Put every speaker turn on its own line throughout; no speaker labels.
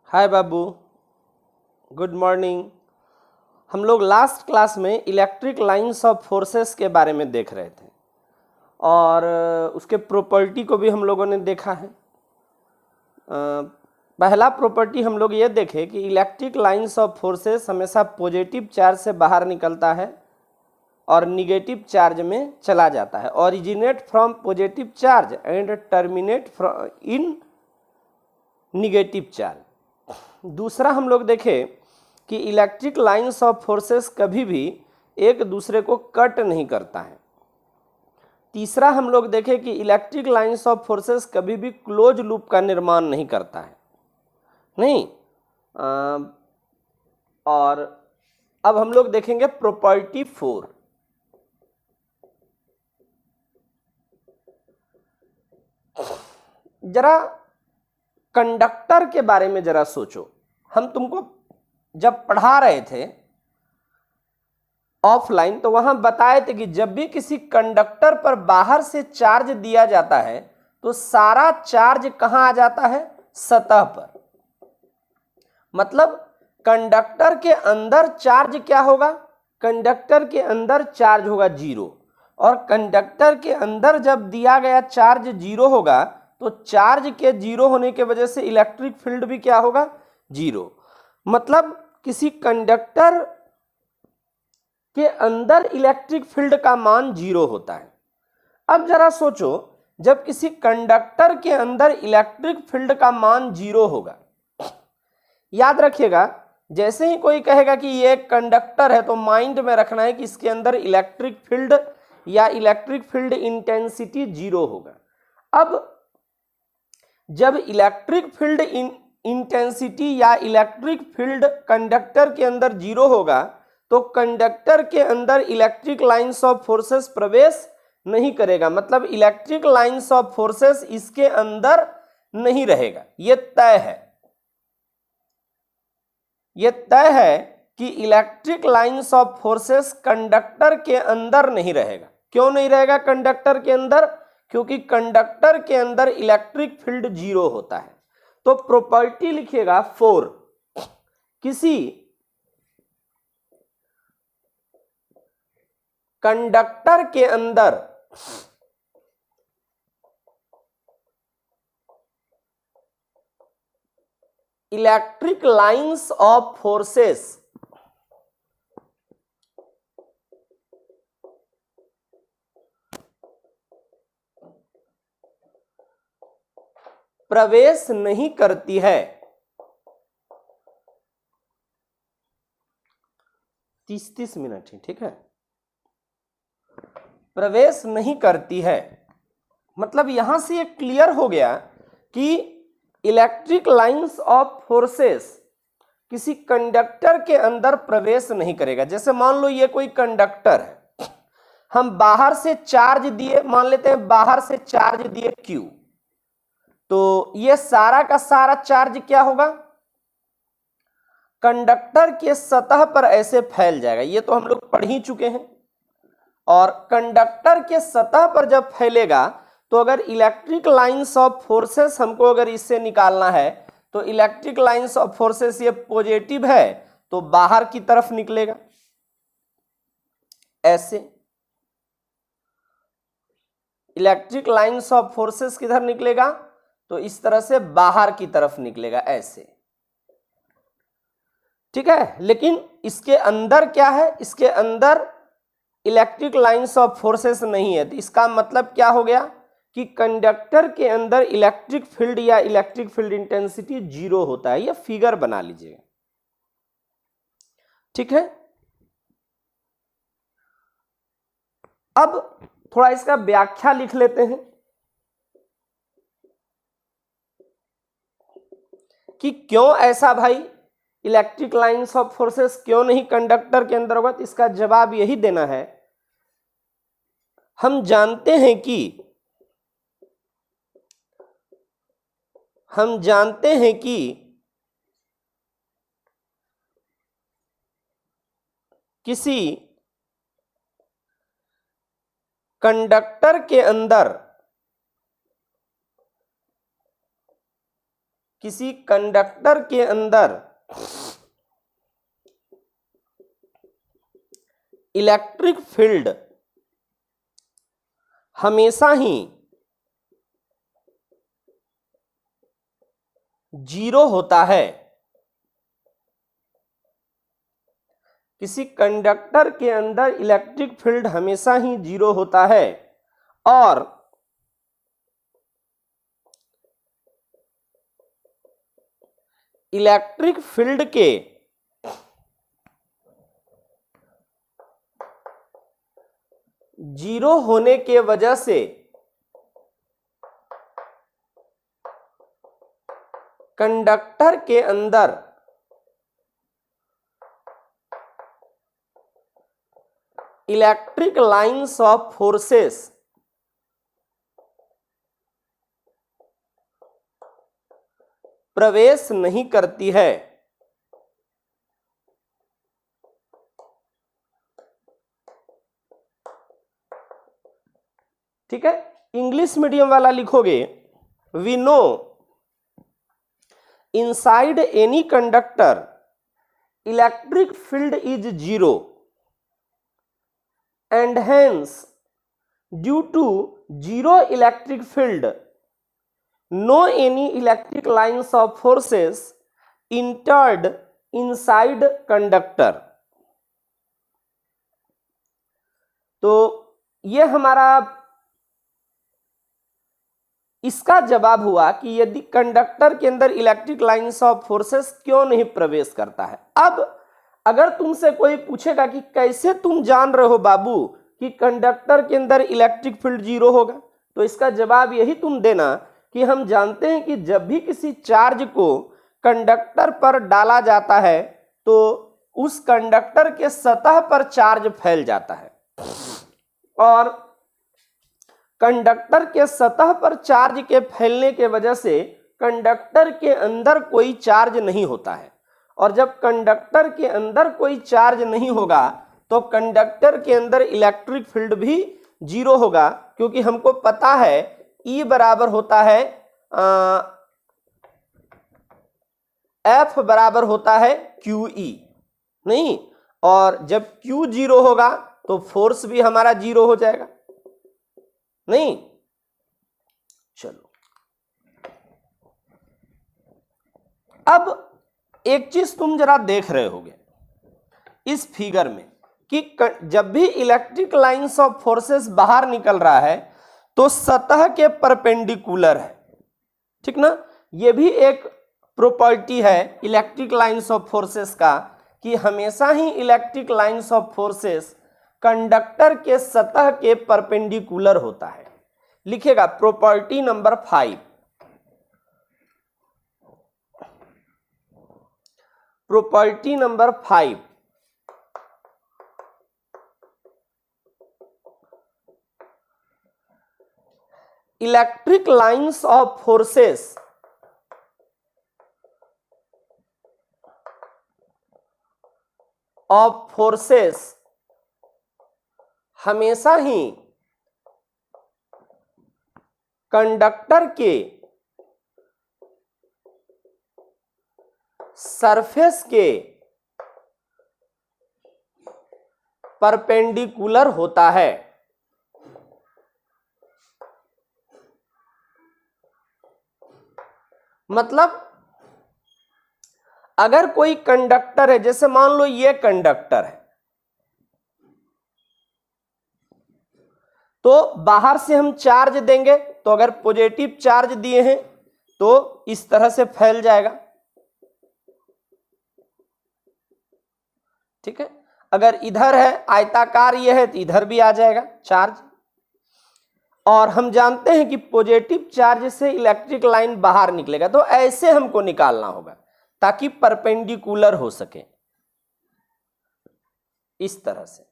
हाय बाबू, good morning. हम लोग last class में इलेक्ट्रिक लाइंस ऑफ फोर्सेस के बारे में देख रहे थे और उसके प्रॉपर्टी को भी हम लोगों ने देखा है। पहला प्रॉपर्टी हम लोग ये देखे कि इलेक्ट्रिक लाइंस ऑफ फोर्सेस हमेशा पॉजिटिव चार्ज से बाहर निकलता है और निगेटिव चार्ज में चला जाता है। Originate from positive charge and terminate in negative charge. दूसरा हम लोग देखें कि इलेक्ट्रिक लाइंस ऑफ फोर्सेस कभी भी एक दूसरे को कट नहीं करता है। तीसरा हम लोग देखें कि इलेक्ट्रिक लाइंस ऑफ फोर्सेस कभी भी क्लोज लूप का निर्माण नहीं करता है, नहीं। और अब हम लोग देखेंगे प्रॉपर्टी 4। जरा कंडक्टर के बारे में जरा सोचो। हम तुमको जब पढ़ा रहे थे ऑफलाइन तो वहां बताए थे कि जब भी किसी कंडक्टर पर बाहर से चार्ज दिया जाता है तो सारा चार्ज कहां आ जाता है? सतह पर। मतलब कंडक्टर के अंदर चार्ज क्या होगा? कंडक्टर के अंदर चार्ज होगा 0। और कंडक्टर के अंदर जब दिया गया चार्ज 0 होगा तो चार्ज के 0 होने के वजह से इलेक्ट्रिक फील्ड भी क्या होगा? 0। मतलब किसी कंडक्टर के अंदर इलेक्ट्रिक फील्ड का मान 0 होता है। अब जरा सोचो, जब किसी कंडक्टर के अंदर इलेक्ट्रिक फील्ड का मान 0 होगा, याद रखिएगा, जैसे ही कोई कहेगा कि ये एक कंडक्टर है तो माइंड में रखना है कि इसके अंदर इलेक्ट्रिक फील्ड या इलेक्ट्रिक फील्ड इंटेंसिटी 0 होगा। अब जब इलेक्ट्रिक फील्ड इंटेंसिटी या इलेक्ट्रिक फील्ड कंडक्टर के अंदर 0 होगा तो कंडक्टर के अंदर इलेक्ट्रिक लाइंस ऑफ फोर्सेस प्रवेश नहीं करेगा। मतलब इलेक्ट्रिक लाइंस ऑफ फोर्सेस इसके अंदर नहीं रहेगा। यह तय है, यह तय है कि electric lines of forces conductor के अंदर नहीं रहेगा। क्यों नहीं रहेगा कंडक्टर के अंदर? क्योंकि कंडक्टर के अंदर इलेक्ट्रिक फील्ड 0 होता है। तो प्रॉपर्टी लिखिएगा 4। किसी कंडक्टर के अंदर इलेक्ट्रिक लाइंस ऑफ फोर्सेस प्रवेश नहीं करती है। 30 मिनट ही ठीक है। प्रवेश नहीं करती है मतलब यहां से ये क्लियर हो गया कि इलेक्ट्रिक लाइंस ऑफ फोर्सेस किसी कंडक्टर के अंदर प्रवेश नहीं करेगा। जैसे मान लो ये कोई कंडक्टर है, हम बाहर से चार्ज दिए, मान लेते हैं बाहर से चार्ज दिए Q, तो ये सारा का सारा चार्ज क्या होगा? कंडक्टर के सतह पर ऐसे फैल जाएगा। ये तो हम लोग पढ़ ही चुके हैं। और कंडक्टर के सतह पर जब फैलेगा तो अगर इलेक्ट्रिक लाइंस ऑफ फोर्सेस हमको अगर इससे निकालना है तो इलेक्ट्रिक लाइंस ऑफ फोर्सेस ये पॉजिटिव है तो बाहर की तरफ निकलेगा ऐसे। इलेक्ट्रिक लाइंस ऑफ फोर्सेस किधर निकलेगा? तो इस तरह से बाहर की तरफ निकलेगा ऐसे, ठीक है। लेकिन इसके अंदर क्या है? इसके अंदर इलेक्ट्रिक लाइंस ऑफ फोर्सेस नहीं है। तो इसका मतलब क्या हो गया कि कंडक्टर के अंदर इलेक्ट्रिक फील्ड या इलेक्ट्रिक फील्ड इंटेंसिटी 0 होता है। यह फिगर बना लीजिएगा, ठीक है। अब थोड़ा इसका व्याख्या लिख लेते हैं कि क्यों ऐसा भाई इलेक्ट्रिक लाइंस ऑफ फोर्सेस क्यों नहीं कंडक्टर के अंदर होगा। तो इसका जवाब यही देना है, हम जानते हैं कि किसी कंडक्टर के अंदर किसी कंडक्टर के अंदर इलेक्ट्रिक फील्ड हमेशा ही 0 होता है। किसी कंडक्टर के अंदर इलेक्ट्रिक फील्ड हमेशा ही 0 होता है और इलेक्ट्रिक फील्ड के जीरो होने के वजह से कंडक्टर के अंदर इलेक्ट्रिक लाइंस ऑफ फोर्सेस प्रवेश नहीं करती है। ठीक है, इंग्लिश मीडियम वाला लिखोगे, we know inside any conductor electric field is 0 and hence due to 0 electric field no any electric lines of forces entered inside conductor। तो ये हमारा इसका जवाब हुआ कि यदि कंडक्टर के अंदर इलेक्ट्रिक लाइंस ऑफ फोर्सेस क्यों नहीं प्रवेश करता है। अब अगर तुमसे कोई पूछेगा कि कैसे तुम जान रहे हो बाबू कि कंडक्टर के अंदर इलेक्ट्रिक फील्ड 0 होगा, तो इसका जवाब यही तुम देना कि हम जानते हैं कि जब भी किसी चार्ज को कंडक्टर पर डाला जाता है तो उस कंडक्टर के सतह पर चार्ज फैल जाता है और कंडक्टर के सतह पर चार्ज के फैलने के वजह से कंडक्टर के अंदर कोई चार्ज नहीं होता है और जब कंडक्टर के अंदर कोई चार्ज नहीं होगा तो कंडक्टर के अंदर इलेक्ट्रिक फील्ड भी 0 होगा, क्योंकि हमको पता है E बराबर होता है F बराबर होता है QE, नहीं, और जब Q 0 होगा तो फोर्स भी हमारा 0 हो जाएगा, नहीं। चलो अब एक चीज तुम जरा देख रहे होगे इस फिगर में कि जब भी इलेक्ट्रिक लाइंस ऑफ फोर्सेस बाहर निकल रहा है तो सतह के परपेंडिकुलर है, ठीक ना। यह भी एक प्रॉपर्टी है इलेक्ट्रिक लाइंस ऑफ फोर्सेस का कि हमेशा ही electric lines of forces conductor के सतह के परपेंडिकुलर होता है। लिखेगा property number 5, property number 5, electric lines of forces हमेशा ही कंडक्टर के सरफेस के परपेंडिकुलर होता है। मतलब अगर कोई कंडक्टर है, जैसे मान लो ये कंडक्टर है, तो बाहर से हम चार्ज देंगे तो अगर पॉजिटिव चार्ज दिए हैं तो इस तरह से फैल जाएगा, ठीक है। अगर इधर है आयताकार ये है तो इधर भी आ जाएगा चार्ज, और हम जानते हैं कि पॉजिटिव चार्ज से इलेक्ट्रिक लाइन बाहर निकलेगा, तो ऐसे हमको निकालना होगा ताकि परपेंडिकुलर हो सके, इस तरह से।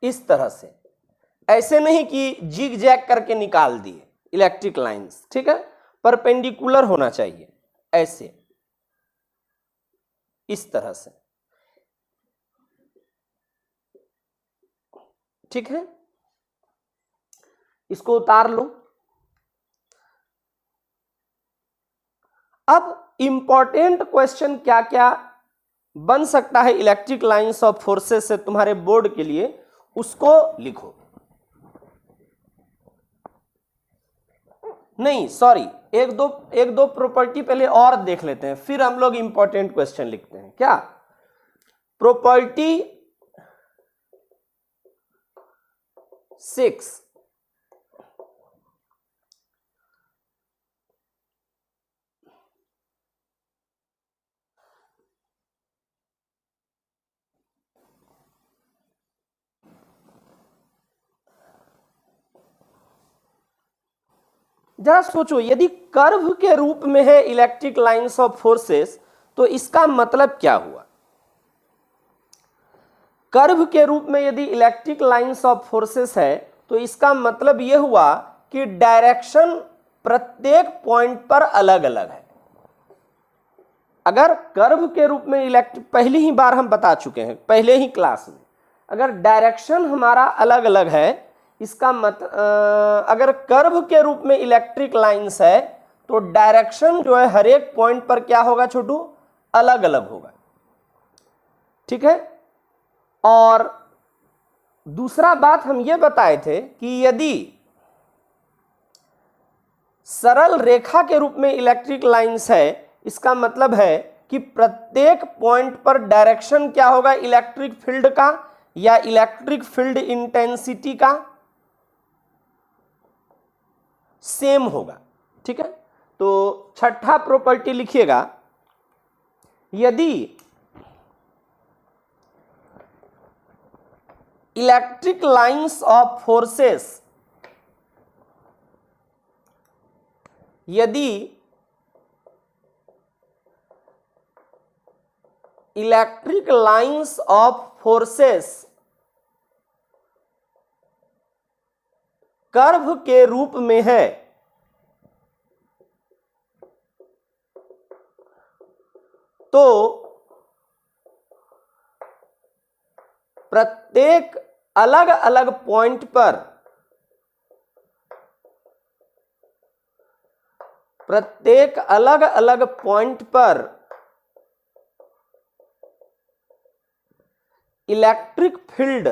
इस तरह से, ऐसे नहीं कि जिग जैग करके निकाल दिए इलेक्ट्रिक लाइंस, ठीक है, परपेंडिकुलर होना चाहिए ऐसे, इस तरह से, ठीक है। इसको उतार लो। अब इंपॉर्टेंट क्वेश्चन क्या क्या बन सकता है इलेक्ट्रिक लाइंस ऑफ फोर्सेस से तुम्हारे बोर्ड के लिए, उसको लिखो। नहीं सॉरी, एक दो प्रॉपर्टी पहले और देख लेते हैं, फिर हम लोग इंपॉर्टेंट क्वेश्चन लिखते हैं। क्या प्रॉपर्टी 6, जरा सोचो, यदि कर्व के रूप में है इलेक्ट्रिक लाइंस ऑफ फोर्सेस तो इसका मतलब क्या हुआ? कर्व के रूप में यदि इलेक्ट्रिक लाइंस ऑफ फोर्सेस है तो इसका मतलब यह हुआ कि डायरेक्शन प्रत्येक पॉइंट पर अलग अलग है। अगर कर्व के रूप में इलेक्ट्रिक, पहली ही बार हम बता चुके हैं पहले ही क्लास में, अगर डायरेक्शन हमारा अलग अलग है, इसका अगर कर्व के रूप में इलेक्ट्रिक लाइंस है तो डायरेक्शन जो है हर एक पॉइंट पर क्या होगा छोटू? अलग अलग होगा। ठीक है। और दूसरा बात हम ये बताए थे कि यदि सरल रेखा के रूप में इलेक्ट्रिक लाइंस है, इसका मतलब है कि प्रत्येक पॉइंट पर डायरेक्शन क्या होगा इलेक्ट्रिक फील्ड का या इलेक्ट्रिक फील्ड इंटेंसिटी का सेम होगा। ठीक है। तो छठा प्रॉपर्टी लिखिएगा, यदि इलेक्ट्रिक लाइंस ऑफ फोर्सेस, यदि electric lines of forces curve के रूप में है तो प्रत्येक अलग अलग पॉइंट पर, प्रत्येक अलग अलग पॉइंट पर इलेक्ट्रिक फील्ड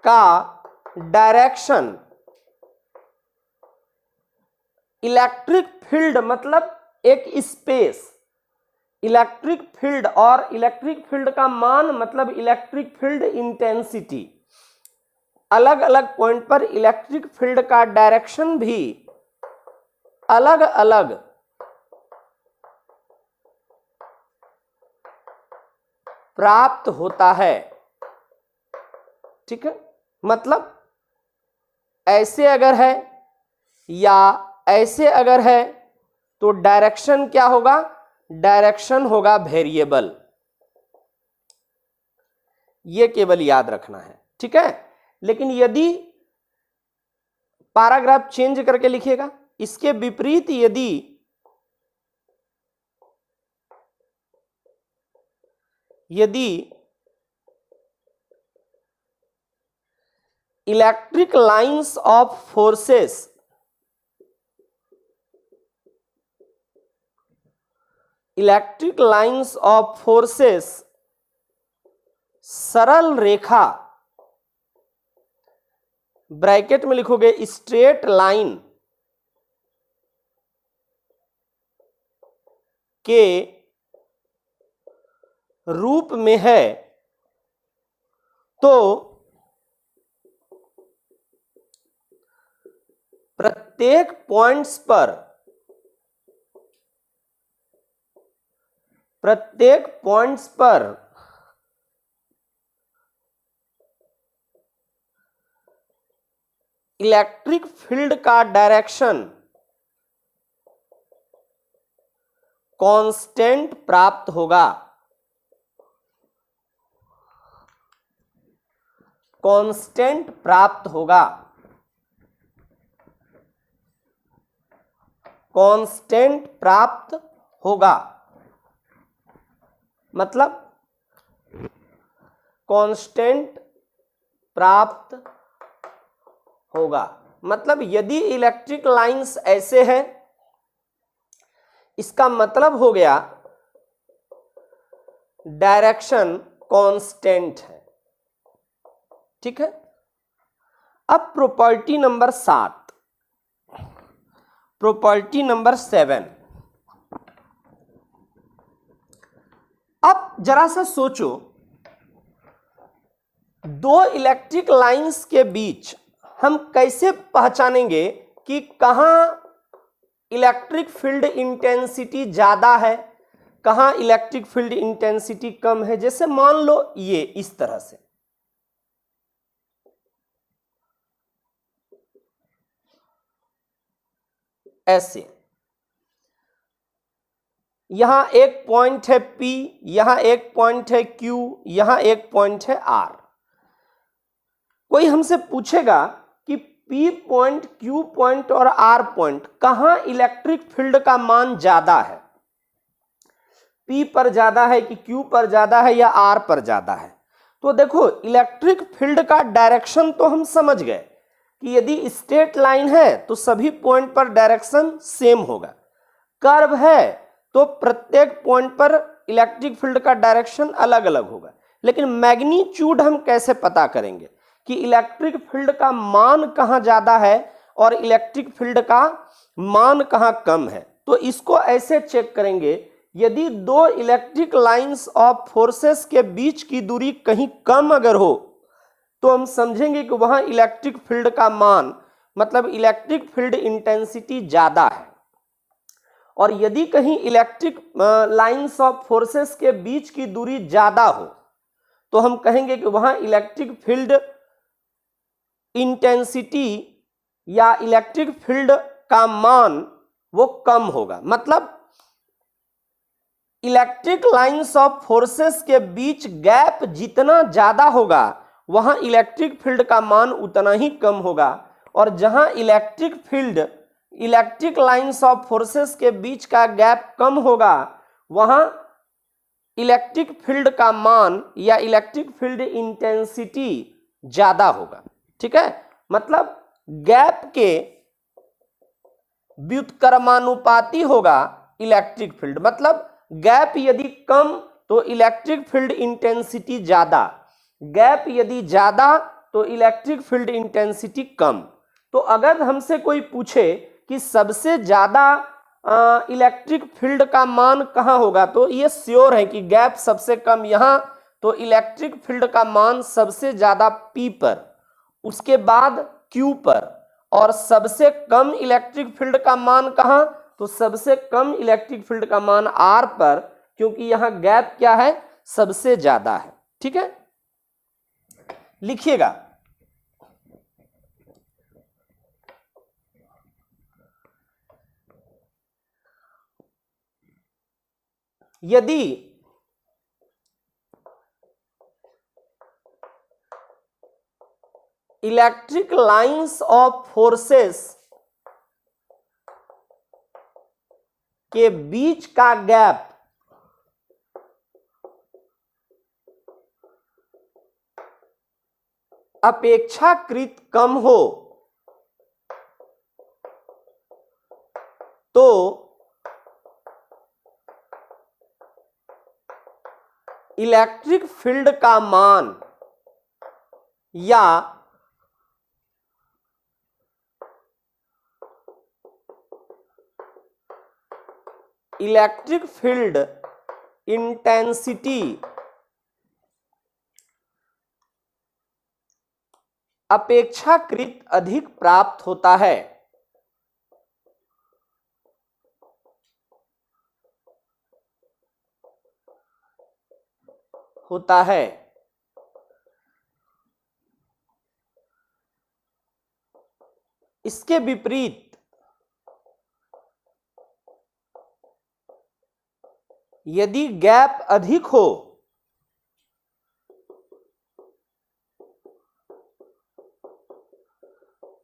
का डायरेक्शन, इलेक्ट्रिक फील्ड मतलब एक स्पेस, इलेक्ट्रिक फील्ड और इलेक्ट्रिक फील्ड का मान मतलब इलेक्ट्रिक फील्ड इंटेंसिटी, अलग अलग पॉइंट पर इलेक्ट्रिक फील्ड का डायरेक्शन भी अलग अलग प्राप्त होता है। ठीक है। मतलब ऐसे अगर है या ऐसे अगर है तो डायरेक्शन क्या होगा? डायरेक्शन होगा वेरिएबल। ये केवल याद रखना है। ठीक है। लेकिन यदि पैराग्राफ चेंज करके लिखिएगा, इसके विपरीत यदि इलेक्ट्रिक लाइंस ऑफ फोर्सेस सरल रेखा, ब्रैकेट में लिखोगे स्ट्रेट लाइन के रूप में है तो प्रत्येक पॉइंट्स पर इलेक्ट्रिक फील्ड का डायरेक्शन कांस्टेंट प्राप्त होगा। कांस्टेंट प्राप्त होगा। कांस्टेंट प्राप्त होगा मतलब कांस्टेंट प्राप्त होगा। मतलब यदि इलेक्ट्रिक लाइंस ऐसे है, इसका मतलब हो गया डायरेक्शन कांस्टेंट है। ठीक है। अब प्रॉपर्टी नंबर 7, प्रॉपर्टी नंबर 7। अब जरा सा सोचो, दो इलेक्ट्रिक लाइंस के बीच हम कैसे पहचानेंगे कि कहां इलेक्ट्रिक फील्ड इंटेंसिटी ज्यादा है, कहां इलेक्ट्रिक फील्ड इंटेंसिटी कम है। जैसे मान लो ये इस तरह से, ऐसे यहां एक पॉइंट है P, यहां एक पॉइंट है Q, यहां एक पॉइंट है R। कोई हमसे पूछेगा कि P पॉइंट, Q पॉइंट और R पॉइंट कहां इलेक्ट्रिक फील्ड का मान ज्यादा है, P पर ज्यादा है कि Q पर ज्यादा है या R पर ज्यादा है। तो देखो इलेक्ट्रिक फील्ड का डायरेक्शन तो हम समझ गए कि यदि स्ट्रेट लाइन है तो सभी पॉइंट पर डायरेक्शन सेम होगा, कर्व है तो प्रत्येक पॉइंट पर इलेक्ट्रिक फील्ड का डायरेक्शन अलग अलग होगा। लेकिन मैग्नीट्यूड हम कैसे पता करेंगे कि इलेक्ट्रिक फील्ड का मान कहां ज्यादा है और इलेक्ट्रिक फील्ड का मान कहां कम है। तो इसको ऐसे चेक करेंगे, यदि दो इलेक्ट्रिक लाइंस ऑफ फोर्सेस के बीच की दूरी कहीं कम अगर हो तो हम समझेंगे कि वहां इलेक्ट्रिक फील्ड का मान, मतलब इलेक्ट्रिक फील्ड इंटेंसिटी ज्यादा है। और यदि कहीं इलेक्ट्रिक लाइंस ऑफ फोर्सेस के बीच की दूरी ज्यादा हो तो हम कहेंगे कि वहां इलेक्ट्रिक फील्ड इंटेंसिटी या इलेक्ट्रिक फील्ड का मान वो कम होगा। मतलब इलेक्ट्रिक लाइंस ऑफ फोर्सेस के बीच गैप जितना ज्यादा होगा वहां इलेक्ट्रिक फील्ड का मान उतना ही कम होगा, और जहां इलेक्ट्रिक लाइंस ऑफ फोर्सेस के बीच का गैप कम होगा वहां इलेक्ट्रिक फील्ड का मान या इलेक्ट्रिक फील्ड इंटेंसिटी ज्यादा होगा। ठीक है। मतलब गैप के व्युत्क्रमानुपाती होगा इलेक्ट्रिक फील्ड। मतलब गैप यदि कम तो इलेक्ट्रिक फील्ड इंटेंसिटी ज्यादा, गैप यदि ज्यादा तो इलेक्ट्रिक फील्ड इंटेंसिटी कम। तो अगर हमसे कोई पूछे कि सबसे ज्यादा इलेक्ट्रिक फील्ड का मान कहां होगा तो ये श्योर है कि गैप सबसे कम यहां, तो इलेक्ट्रिक फील्ड का मान सबसे ज्यादा P पर, उसके बाद Q पर, और सबसे कम इलेक्ट्रिक फील्ड का मान कहां, तो सबसे कम इलेक्ट्रिक फील्ड का मान R पर, क्योंकि यहां गैप क्या है, सबसे ज्यादा है। ठीक है। लिखिएगा, यदि इलेक्ट्रिक लाइंस ऑफ फोर्सेस के बीच का गैप अपेक्षाकृत कम हो तो इलेक्ट्रिक फील्ड का मान या इलेक्ट्रिक फील्ड इंटेंसिटी अपेक्षाकृत अधिक प्राप्त होता है। इसके विपरीत यदि गैप अधिक हो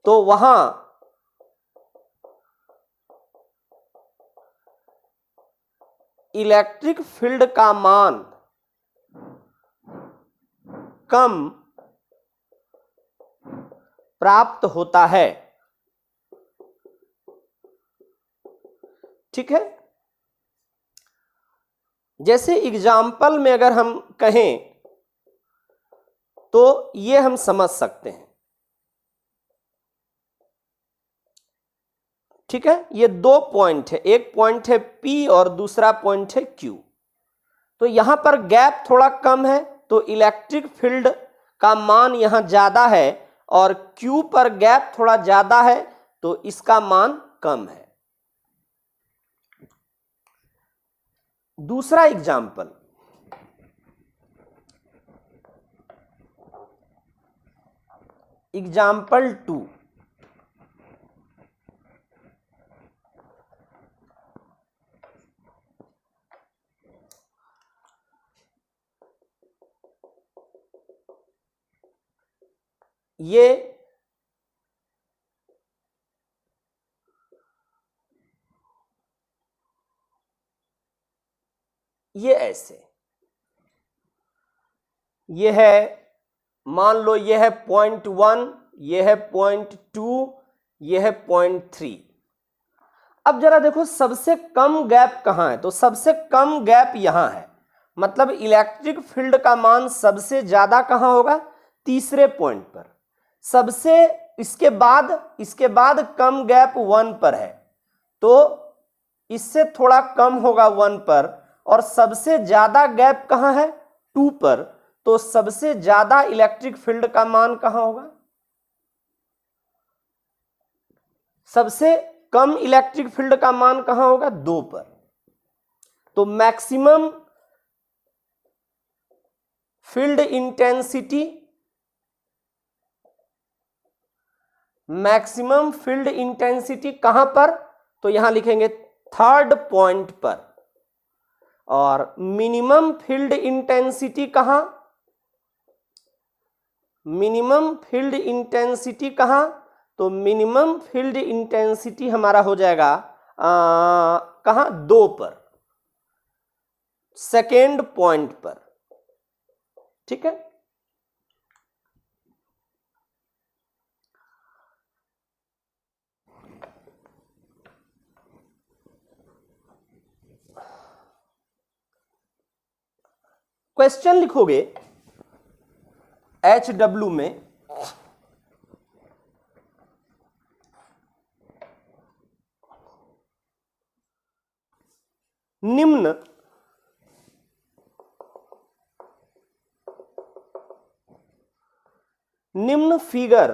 तो वहां इलेक्ट्रिक फील्ड का मान कम प्राप्त होता है। ठीक है, जैसे एग्जाम्पल में अगर हम कहें तो ये हम समझ सकते हैं। ठीक है, ये दो पॉइंट है, एक पॉइंट है P और दूसरा पॉइंट है Q। तो यहां पर गैप थोड़ा कम है तो इलेक्ट्रिक फील्ड का मान यहां ज्यादा है, और Q पर गैप थोड़ा ज्यादा है तो इसका मान कम है। दूसरा एग्जाम्पल, एग्जाम्पल 2। ये ऐसे, ये है, मान लो ये है पॉइंट 1, ये है पॉइंट 2, ये है पॉइंट 3। अब जरा देखो सबसे कम गैप कहां है, तो सबसे कम गैप यहां है, मतलब इलेक्ट्रिक फील्ड का मान सबसे ज्यादा कहां होगा, तीसरे पॉइंट पर। सबसे इसके बाद कम गैप 1 पर है, तो इससे थोड़ा कम होगा 1 पर, और सबसे ज्यादा गैप कहां है, 2 पर, तो सबसे ज्यादा इलेक्ट्रिक फील्ड का मान कहां होगा, सबसे कम इलेक्ट्रिक फील्ड का मान कहां होगा, 2 पर। तो maximum field intensity, maximum field intensity कहां पर, तो यहां लिखेंगे थर्ड पॉइंट पर। और मिनिमम फील्ड इंटेंसिटी कहां, मिनिमम फील्ड इंटेंसिटी कहां, तो मिनिमम फील्ड इंटेंसिटी हमारा हो जाएगा कहां, 2 पर, सेकेंड पॉइंट पर। ठीक है, क्वेश्चन लिखोगे HW में, निम्न फिगर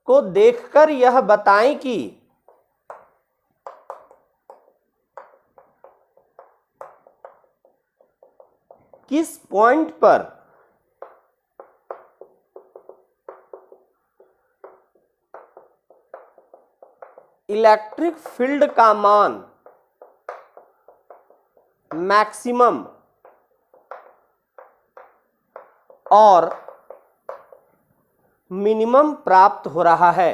को देखकर यह बताएं कि किस पॉइंट पर इलेक्ट्रिक फील्ड का मान मैक्सिमम और मिनिमम प्राप्त हो रहा है।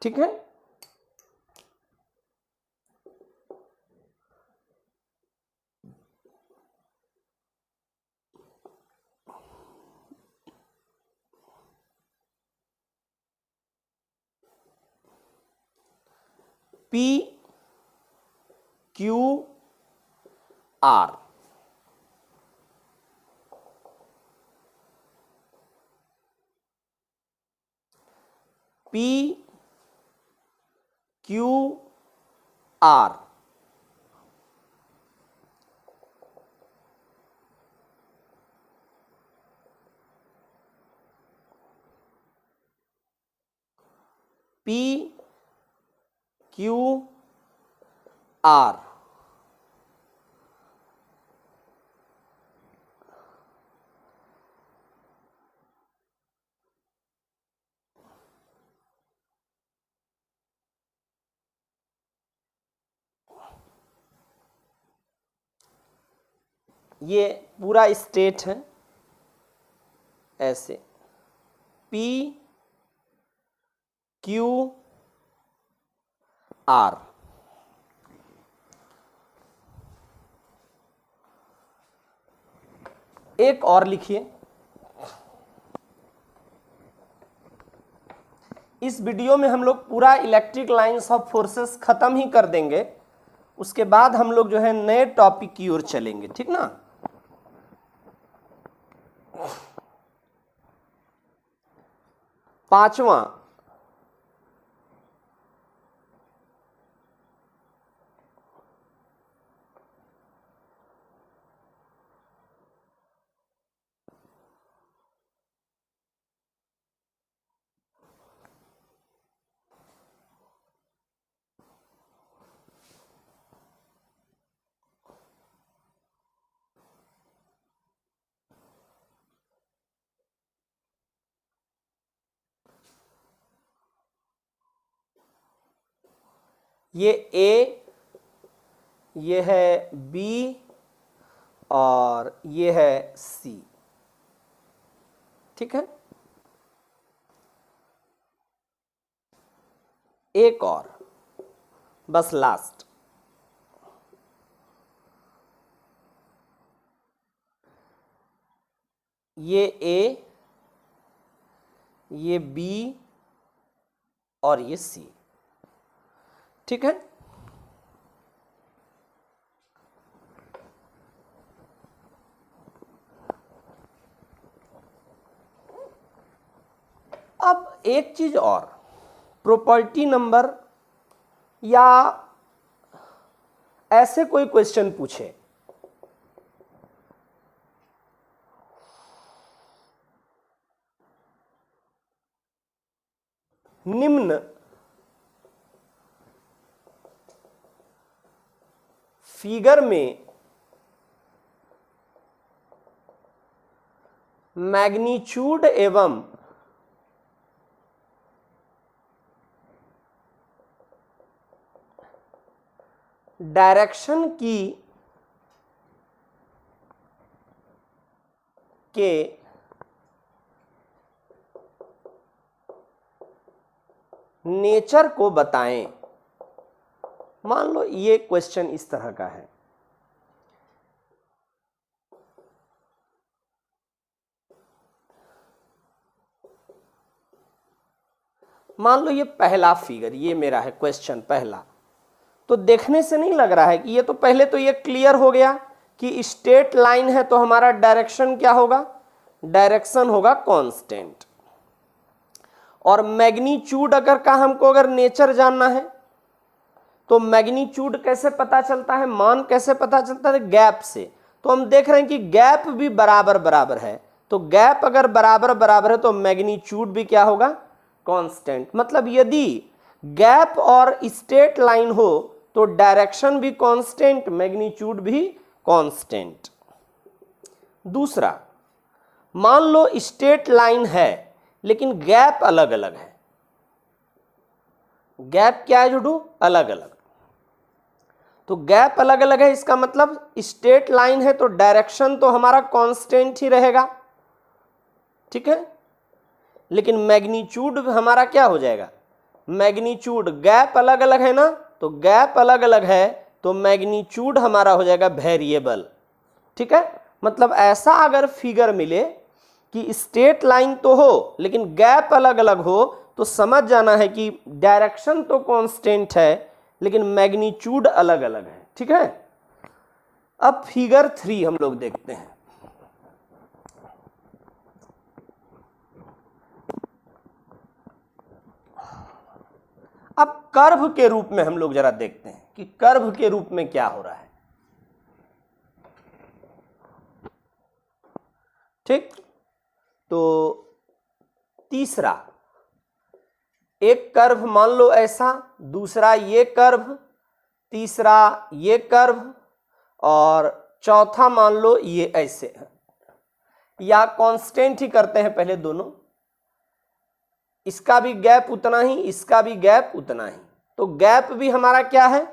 ठीक है, P Q R, P Q R, P Q R, ये पूरा स्टेट है ऐसे, P क्यू आर। एक और लिखिए, इस वीडियो में हम लोग पूरा इलेक्ट्रिक लाइंस ऑफ फोर्सेस खत्म ही कर देंगे, उसके बाद हम लोग जो है नए टॉपिक की ओर चलेंगे, ठीक ना। पांचवा, ये ए, ये है बी और ये है सी, ठीक है। एक और बस लास्ट, ये ए, ये बी और ये सी, ठीक है। अब एक चीज और, प्रॉपर्टी नंबर या ऐसे कोई क्वेश्चन पूछे, निम्न फिगर में मैग्नीट्यूड एवं डायरेक्शन की के नेचर को बताएं। मान लो ये क्वेश्चन इस तरह का है, मान लो ये पहला फिगर, ये मेरा है क्वेश्चन पहला, तो देखने से नहीं लग रहा है कि ये तो पहले तो ये क्लियर हो गया कि स्ट्रेट लाइन है तो हमारा डायरेक्शन क्या होगा, डायरेक्शन होगा कांस्टेंट। और मैग्नीट्यूड अगर हमको अगर नेचर जानना है तो मैग्नीट्यूड कैसे पता चलता है, मान कैसे पता चलता है, गैप से। तो हम देख रहे हैं कि गैप भी बराबर बराबर है, तो गैप अगर बराबर बराबर है तो मैग्नीट्यूड भी क्या होगा, कांस्टेंट। मतलब यदि गैप और स्ट्रेट लाइन हो तो डायरेक्शन भी कांस्टेंट, मैग्नीट्यूड भी कांस्टेंट। दूसरा, मान लो स्ट्रेट लाइन है लेकिन गैप अलग अलग है, गैप क्या है जुड़ू, अलग अलग। तो गैप अलग अलग है, इसका मतलब स्ट्रेट लाइन है तो डायरेक्शन तो हमारा कांस्टेंट ही रहेगा, ठीक है। लेकिन मैग्नीट्यूड हमारा क्या हो जाएगा, मैग्नीट्यूड, गैप अलग अलग है ना, तो गैप अलग अलग है तो मैग्नीट्यूड हमारा हो जाएगा वेरिएबल, ठीक है। मतलब ऐसा अगर फिगर मिले कि स्ट्रेट लाइन तो हो लेकिन गैप अलग अलग हो तो समझ जाना है कि डायरेक्शन तो कांस्टेंट है लेकिन मैग्नीट्यूड अलग अलग है, ठीक है। अब फिगर 3 हम लोग देखते हैं। अब कर्व के रूप में हम लोग जरा देखते हैं कि कर्व के रूप में क्या हो रहा है, ठीक। तो तीसरा, एक कर्व मान लो ऐसा, दूसरा ये कर्व, तीसरा ये कर्व और चौथा मान लो ये ऐसे है, या कांस्टेंट ही करते हैं पहले दोनों, इसका भी गैप उतना ही, इसका भी गैप उतना ही। तो गैप भी हमारा क्या है,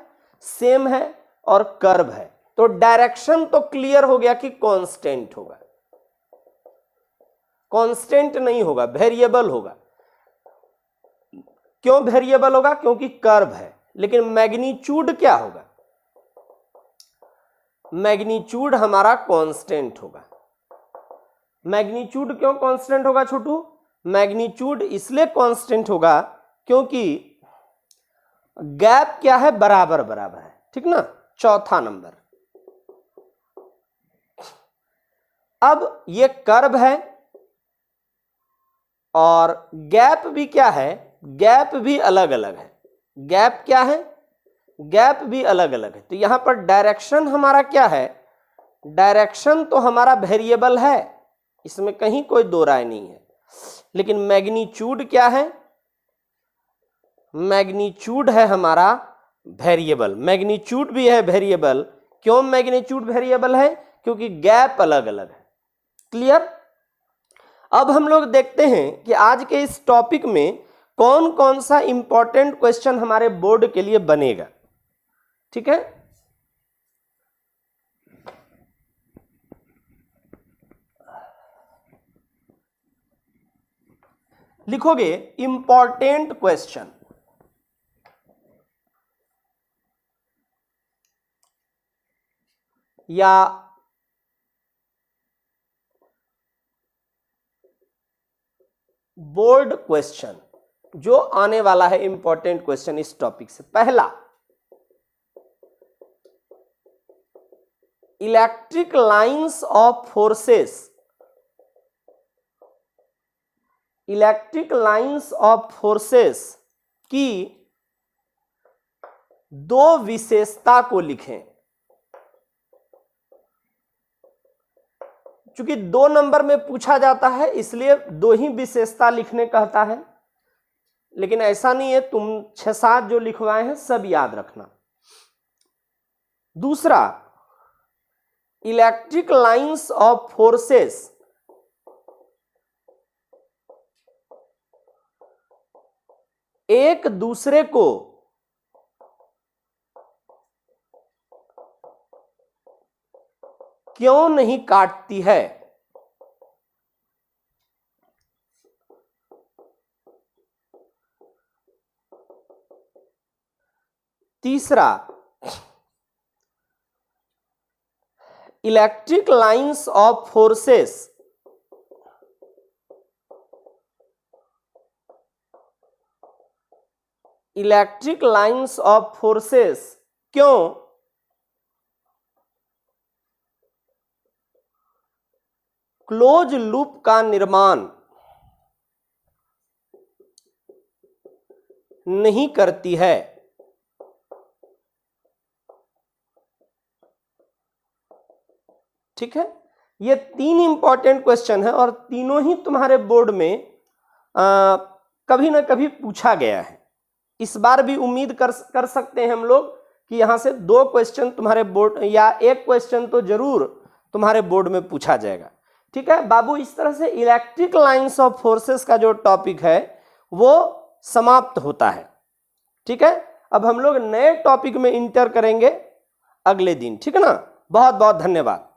सेम है और कर्व है, तो डायरेक्शन तो क्लियर हो गया कि कांस्टेंट होगा, कांस्टेंट नहीं होगा, वेरिएबल होगा। क्यों वेरिएबल होगा? क्योंकि कर्व है। लेकिन मैग्नीट्यूड क्या होगा? मैग्नीट्यूड हमारा कांस्टेंट होगा। मैग्नीट्यूड क्यों कांस्टेंट होगा छोटू? मैग्नीट्यूड इसलिए कांस्टेंट होगा क्योंकि गैप क्या है? बराबर बराबर है, ठीक ना। चौथा नंबर, अब ये कर्व है और गैप भी क्या है? गैप भी अलग अलग है। गैप क्या है? गैप भी अलग अलग है। तो यहां पर डायरेक्शन हमारा क्या है? डायरेक्शन तो हमारा वेरिएबल है, इसमें कहीं कोई दो राय नहीं है। लेकिन मैग्नीट्यूड क्या है? मैग्नीट्यूड है हमारा वेरिएबल। मैग्नीट्यूड भी है वेरिएबल। क्यों मैग्नीट्यूड वेरिएबल है? क्योंकि गैप अलग अलग है। क्लियर? अब हम लोग देखते हैं कि आज के इस टॉपिक में कौन कौन सा इंपॉर्टेंट क्वेश्चन हमारे बोर्ड के लिए बनेगा। ठीक है, लिखोगे इंपॉर्टेंट क्वेश्चन। या बोर्ड क्वेश्चन जो आने वाला है, इंपॉर्टेंट क्वेश्चन इस टॉपिक से। पहला, electric lines of forces. Electric lines of forces की दो विशेषता को लिखें। चूंकि 2 नंबर में पूछा जाता है इसलिए 2 ही विशेषता लिखने कहता है, लेकिन ऐसा नहीं है, तुम 6-7 जो लिखवाए हैं सब याद रखना। दूसरा, इलेक्ट्रिक लाइंस ऑफ फोर्सेस एक दूसरे को क्यों नहीं काटती है? तीसरा, electric lines of forces electric lines of forces क्यों क्लोज लूप का निर्माण नहीं करती है? ठीक है, ये 3 इंपॉर्टेंट क्वेश्चन है और तीनों ही तुम्हारे बोर्ड में कभी ना कभी पूछा गया है। इस बार भी उम्मीद कर सकते हैं हम लोग कि यहां से 2 क्वेश्चन तुम्हारे बोर्ड या 1 क्वेश्चन तो जरूर तुम्हारे बोर्ड में पूछा जाएगा। ठीक है बाबू, इस तरह से इलेक्ट्रिक लाइंस ऑफ फोर्सेस का जो टॉपिक है वो समाप्त होता है। ठीक है, अब हम लोग नए टॉपिक में इंटर करेंगे अगले दिन। ठीक है ना, बहुत बहुत धन्यवाद।